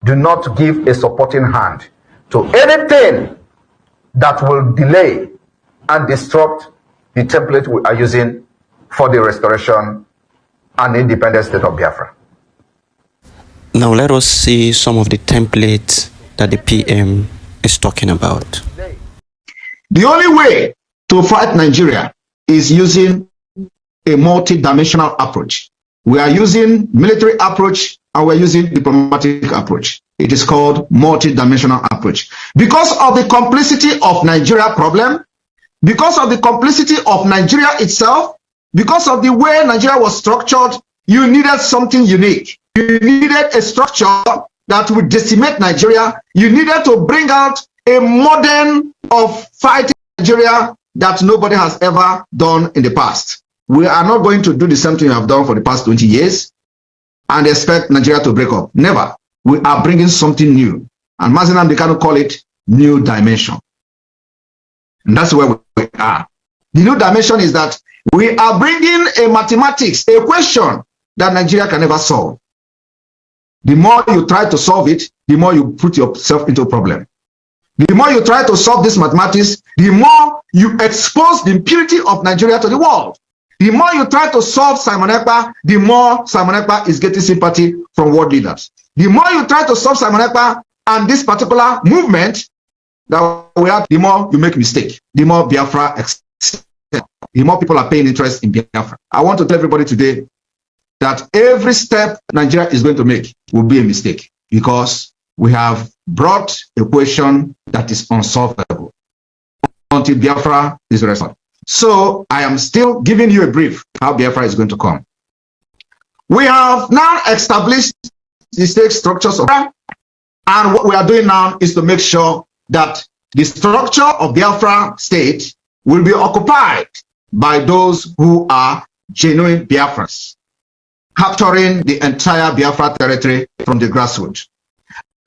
do not give a supporting hand to anything that will delay and disrupt the template we are using for the restoration and independent state of Biafra. Now let us see some of the templates that the PM is talking about. The only way to fight Nigeria is using a multi-dimensional approach. We are using military approach and we're using diplomatic approach. It is called multi-dimensional approach. Because of the complicity of Nigeria problem, because of the complicity of Nigeria itself, because of the way Nigeria was structured, you needed something unique. You needed a structure that would decimate Nigeria. You needed to bring out a model of fighting Nigeria that nobody has ever done in the past. We are not going to do the same thing we have done for the past 20 years and expect Nigeria to break up. Never. We are bringing something new. And Mazinam, they cannot call it new dimension. And that's where we are. The new dimension is that we are bringing a mathematics, a question that Nigeria can never solve. The more you try to solve it, the more you put yourself into a problem. The more you try to solve this mathematics, the more you expose the impurity of Nigeria to the world. The more you try to solve Simon Ekpa, the more Simon Ekpa is getting sympathy from world leaders. The more you try to solve Simon Ekpa and this particular movement that we have, the more you make mistake. The more Biafra extends, the more people are paying interest in Biafra. I want to tell everybody today that every step Nigeria is going to make will be a mistake because we have brought a question that is unsolvable until Biafra is restored. So I am still giving you a brief how Biafra is going to come. We have now established the state structures of Biafra, and what we are doing now is to make sure that the structure of Biafra state will be occupied by those who are genuine Biafrans, capturing the entire Biafra territory from the grassroots,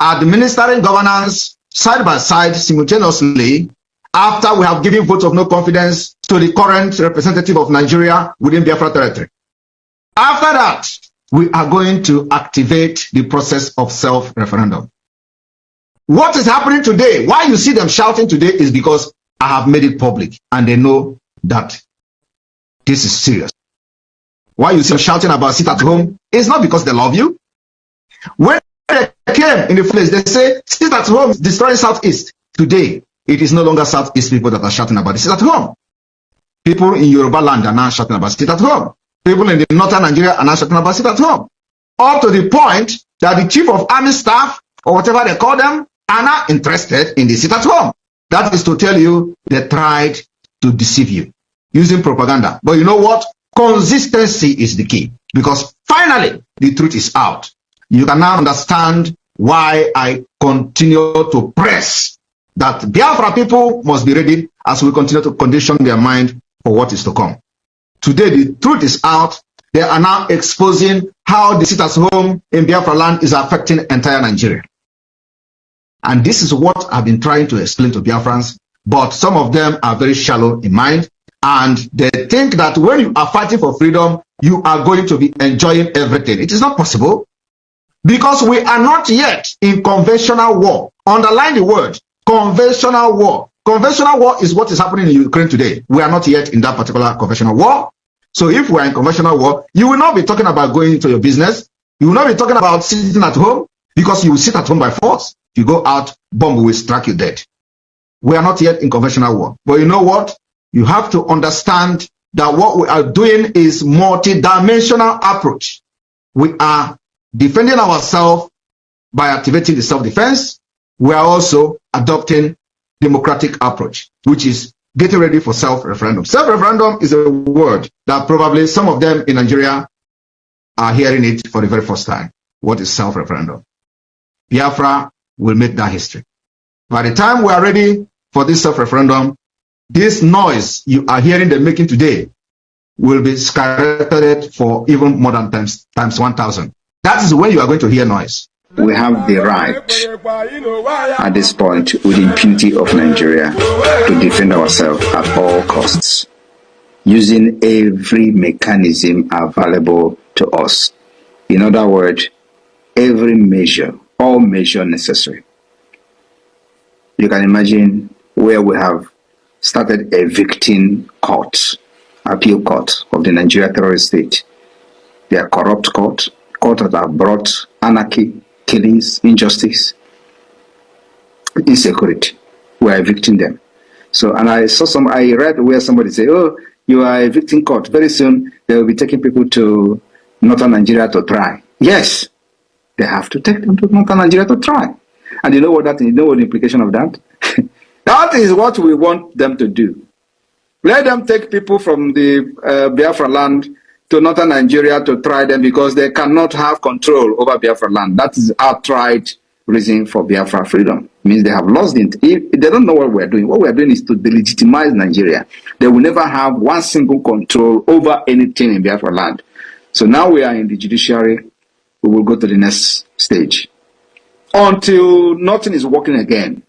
administering governance side by side simultaneously after we have given vote of no confidence to the current representative of Nigeria within Biafra territory. After that, we are going to activate the process of self-referendum. What is happening today, why you see them shouting today is because I have made it public and they know that this is serious. Why you see them shouting about sit at home is not because they love you. When they came in the place, they say sit at home is destroying Southeast. Today, it is no longer Southeast people that are shouting about sit at home. People in Yoruba land are now shouting about sit at home. People in the northern Nigeria are now shouting about sit at home. Up to the point that the chief of army staff, or whatever they call them, are now interested in the sit at home. That is to tell you they tried to deceive you using propaganda. But you know what? Consistency is the key. Because finally, the truth is out. You can now understand why I continue to press that Biafra people must be ready as we continue to condition their mind for what is to come. Today, the truth is out. They are now exposing how the sit at home in Biafra land is affecting entire Nigeria. And this is what I've been trying to explain to Biafrans, but some of them are very shallow in mind, and they think that when you are fighting for freedom, you are going to be enjoying everything. It is not possible, because we are not yet in conventional war. Underline the word, conventional war. Conventional war is what is happening in Ukraine today. We are not yet in that particular conventional war. So if we are in conventional war, you will not be talking about going into your business. You will not be talking about sitting at home, because you will sit at home by force. If you go out, bomb will strike you dead. We are not yet in conventional war. But you know what? You have to understand that what we are doing is multi-dimensional approach. We are defending ourselves by activating the self-defense. We are also adopting democratic approach, which is getting ready for self-referendum. Self-referendum is a word that probably some of them in Nigeria are hearing it for the very first time. What is self-referendum? Biafra will make that history. By the time we are ready for this self-referendum, this noise you are hearing them making today will be skyrocketed for even more than times 1,000. That is when you are going to hear noise. We have the right at this point with the impunity of Nigeria to defend ourselves at all costs, using every mechanism available to us. In other words, every measure all measures necessary. You can imagine where we have started evicting courts, appeal court of the Nigeria terrorist state. They are corrupt courts that have brought anarchy, killings, injustice, insecurity. We are evicting them. So, and I read where somebody said, oh, you are evicting court. Very soon, they will be taking people to northern Nigeria to try. Yes, they have to take them to northern Nigeria to try. And you know what you know what the implication of that? That is what we want them to do. Let them take people from the Biafra land to northern Nigeria to try them because they cannot have control over Biafra land. That is outright reason for Biafra freedom. It means they have lost it. If they don't know what we're doing. What we're doing is to delegitimize Nigeria. They will never have one single control over anything in Biafra land. So now we are in the judiciary. We will go to the next stage. Until nothing is working again.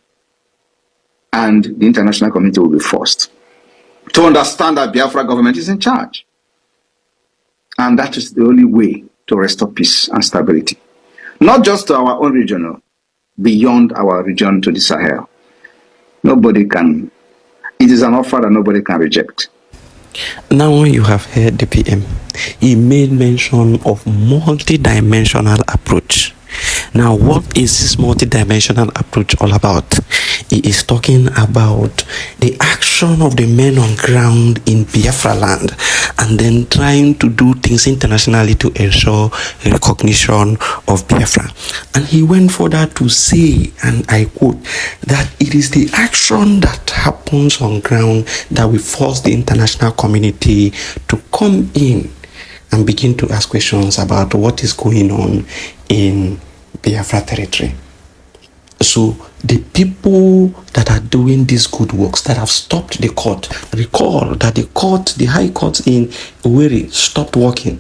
And the international community will be forced to understand that Biafra government is in charge. And that is the only way to restore peace and stability. Not just to our own region, no, beyond our region to the Sahel. Nobody can, it is an offer that nobody can reject. Now you have heard the PM. He made mention of multi-dimensional approach. Now, what is this multi-dimensional approach all about? He is talking about the action of the men on ground in Biafra land and then trying to do things internationally to ensure recognition of Biafra. And he went further to say, and I quote, that it is the action that happens on ground that will force the international community to come in and begin to ask questions about what is going on in Biafra territory. So the people that are doing these good works, that have stopped the court, recall that the high court in Owerri stopped working.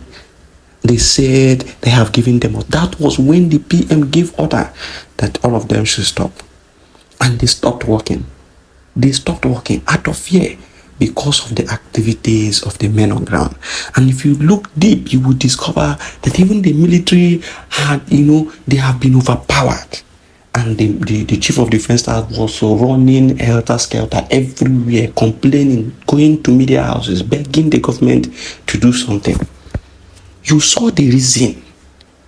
They said they have given them, that was when the PM gave order that all of them should stop. And they stopped working. They stopped working out of fear because of the activities of the men on ground. And if you look deep, you will discover that even the military had, they have been overpowered. And the chief of defense staff was also running helter-skelter everywhere, complaining, going to media houses, begging the government to do something. You saw the reason.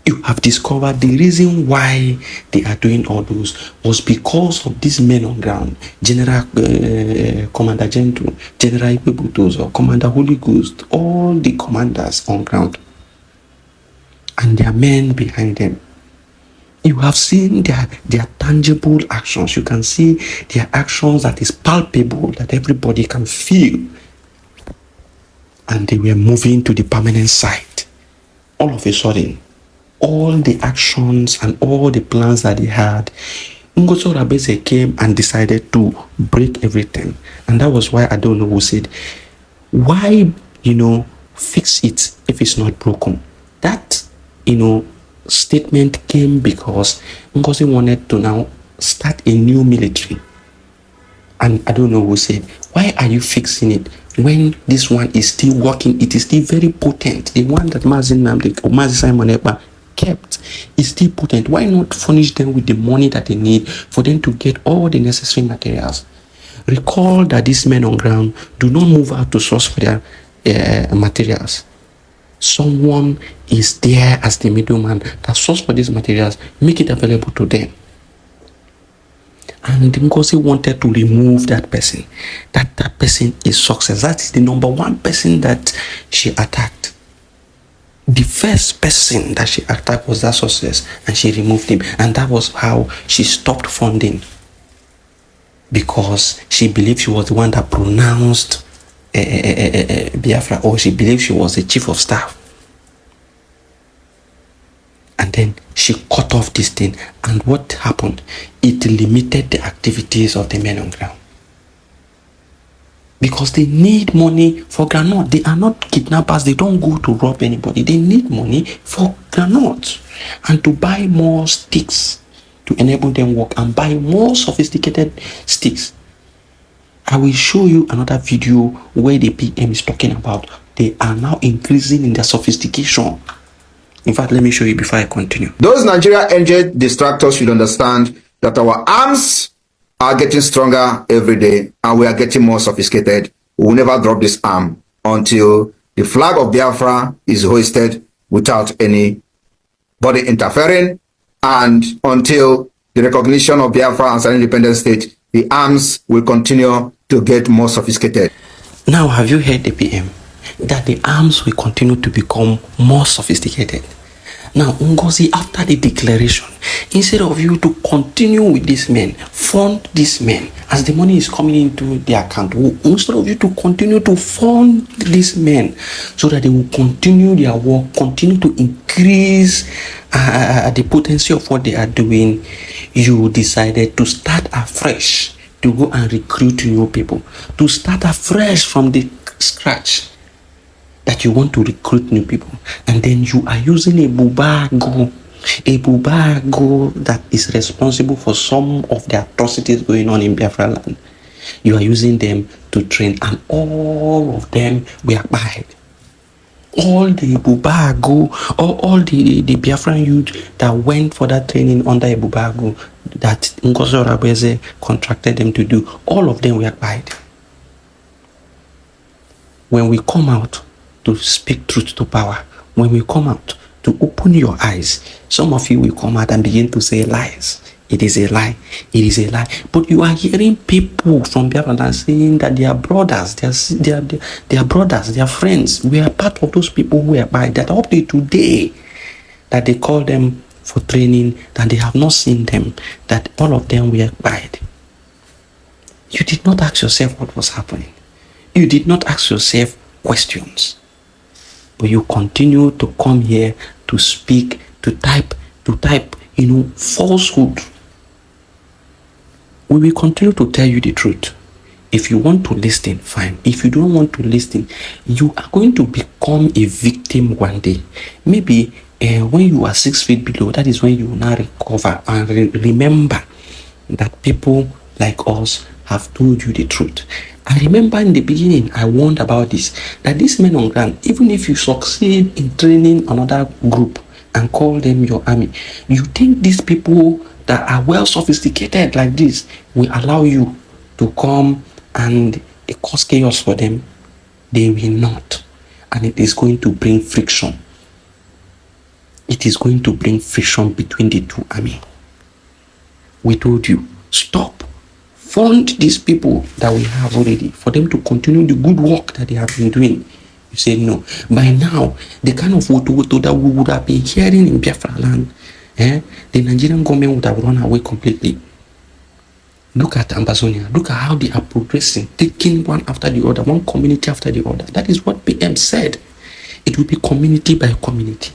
You have discovered the reason why they are doing all those was because of these men on ground. General Commander Gentle, General Ekpa, Commander Holy Ghost, all the commanders on ground. And their men behind them. You have seen their tangible actions. You can see their actions that is palpable, that everybody can feel. And they were moving to the permanent site. All of a sudden, all the actions and all the plans that they had, Ngozo Rabese came and decided to break everything. And that was why I don't know who said, why, fix it if it's not broken? That, statement came because Ngozi wanted to now start a new military. And I don't know who said, why are you fixing it when this one is still working? It is still very potent. The one that Mazi Simon Ekpa kept is still potent. Why not furnish them with the money that they need for them to get all the necessary materials? Recall that these men on ground do not move out to source for their materials. Someone is there as the middleman that source for these materials, make it available to them. And Ngozi wanted to remove that person. That person is success. That is the number one person that she attacked. The first person that she attacked was that success, and she removed him. And that was how she stopped funding. Because she believed she was the one that pronounced Biafra, or she believed she was the chief of staff. And then she cut off this thing. And what happened? It limited the activities of the men on ground. Because they need money for granite. They are not kidnappers. They don't go to rob anybody. They need money for granite and to buy more sticks to enable them work and buy more sophisticated sticks. I will show you another video where the PM is talking about they are now increasing in their sophistication In fact, let me show you before I continue. Those Nigeria NJ distractors should understand that our arms are getting stronger every day and we are getting more sophisticated. We will never drop this arm until the flag of Biafra is hoisted without anybody interfering, and until the recognition of Biafra as an independent state, the arms will continue to get more sophisticated. Now, have you heard the PM? That the arms will continue to become more sophisticated. Now, Ngozi, after the declaration, instead of you to continue with these men, fund these men, as the money is coming into the account, instead of you to continue to fund these men so that they will continue their work, continue to increase the potency of what they are doing, you decided to start afresh, to go and recruit new people, to start afresh from the scratch. That you want to recruit new people, and then you are using a bubago that is responsible for some of the atrocities going on in Biafra land. You are using them to train, and all of them were bad. All the bubago, all the Biafran youth that went for that training under a bubago that Ngozi Orebeze contracted them to do, all of them were bad. When we come out to speak truth to power, when we come out to open your eyes, some of you will come out and begin to say lies. It is a lie. It is a lie. But you are hearing people from Biafra saying that they are brothers, they are brothers, they are friends. We are part of those people who are by that up to today, that they call them for training, that they have not seen them, that all of them were bad. You did not ask yourself what was happening. You did not ask yourself questions. But you continue to come here to speak, to type, falsehood. We will continue to tell you the truth. If you want to listen, fine. If you don't want to listen, you are going to become a victim one day. Maybe when you are 6 feet below, that is when you will now recover and remember that people like us have told you the truth. I remember in the beginning, I warned about this, that these men on ground, even if you succeed in training another group and call them your army, you think these people that are well sophisticated like this will allow you to come and cause chaos for them? They will not. And it is going to bring friction. It is going to bring friction between the two armies. We told you, stop. Fund these people that we have already for them to continue the good work that they have been doing. You say no. By now, the kind of woto that we would have been hearing in Biafra land, the Nigerian government would have run away completely. Look at Ambazonia. Look at how they are progressing, taking one after the other, one community after the other. That is what PM said. It will be community by community.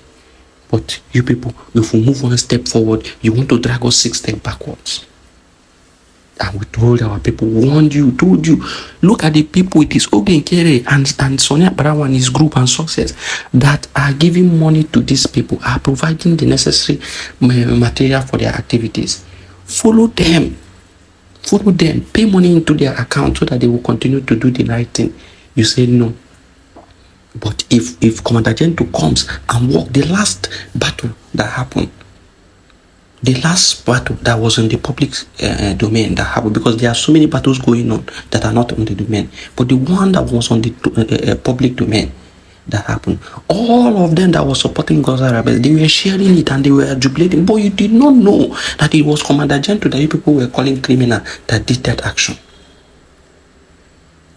But you people, if we move one step forward, you want to drag us 6 steps backwards. And we told our people, warned you, told you, look at the people, it is Ogen Kere and Sonia Brawa and his group and Success that are giving money to these people, are providing the necessary material for their activities. Follow them, pay money into their account so that they will continue to do the right thing. You say no. But if Commander Gento comes and walk the last battle that happened, the last battle that was in the public domain that happened, because there are so many battles going on that are not on the domain, but the one that was on the public domain that happened, all of them that were supporting Ngozi Orebeze, they were sharing it and they were jubilating, but you did not know that it was Commander Gento that you people were calling criminal that did that action.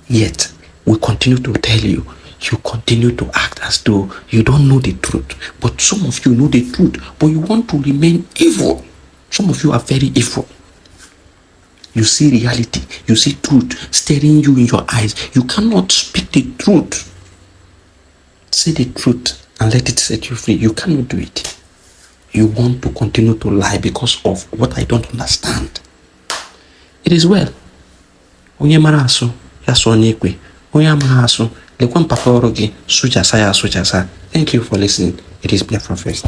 Yet, we continue to tell you, you continue to act as though you don't know the truth. But some of you know the truth, but you want to remain evil. Some of you are very evil. You see reality, you see truth staring you in your eyes. You cannot speak the truth. Say the truth and let it set you free. You cannot do it. You want to continue to lie because of what I don't understand. It is well. Onye mara aso, ya so nyekwe. Onye ama aso, lekwan papa orogi, sujasa ya sujasa. Thank you for listening. It is Biafra First.